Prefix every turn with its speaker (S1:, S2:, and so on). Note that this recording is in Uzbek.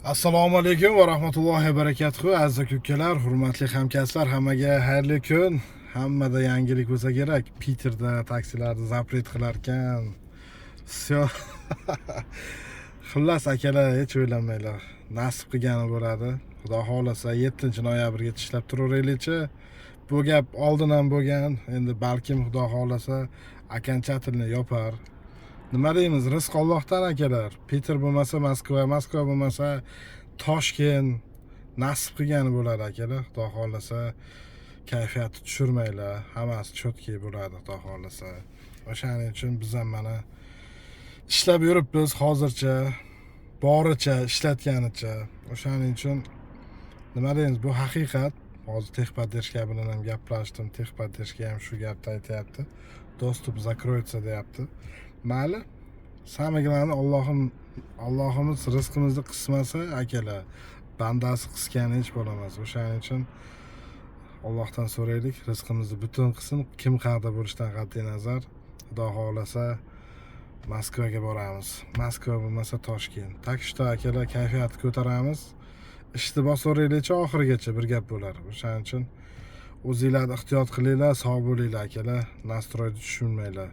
S1: Assalomu alaykum va rahmatullohi va barakatuh. Aziz aka-ukalar, hurmatli hamkasblar, hammaga xayrli kun. Hammada yangilik bo'lsa kerak. Peterda taksilarni zapret qilar ekan. Всё. Xullas akalar, hech o'ylamanglar. Nasib qilgani bo'ladi. Xudo xolasa 7-noyabrgacha ishlab turaveraylikchi. Bu gap oldin ham bo'lgan. Endi balkim xudo xolasa окончательно yopar. Nima deymiz, rizq Allohdan akalar. Peter bo'lmasa Moskva, Moskva bo'lmasa Toshkent nasib qilgani bo'ladi akalar. Xudo xolasa kayfiyatni tushirmanglar. Hammasi cho'tki bo'ladi xudo xolasa. O'shaning uchun biz ham mana ishlab yuribmiz hozircha. Boricha ishlatganicha. O'shaning uchun nima deymiz, bu haqiqat. Hozir texpodдержка bilan ham gaplashdim. Texpodдержка ham shu gapni aytayapti. Dostup zakroется deyapti. Mayli, samiglani Allohimiz rizqimizni qismasa akalar, bandasi qisgani hech bo'lamas. O'shaning uchun Allohdan so'raylik, rizqimizni butun qilsin. Kim qayerda bo'lishidan qat'iy nazar, xudo xolasa Moskvaga boramiz. Moskva bo'lmasa Toshkent. Tak что akalar, kayfiyatni ko'taramiz. Ishni bosaveraylikchi oxirigacha bir gap bo'lar. O'shaning uchun o'zingizlarni ehtiyot qilinglar, sog' bo'linglar akalar. Nastroyni tushunmanglar.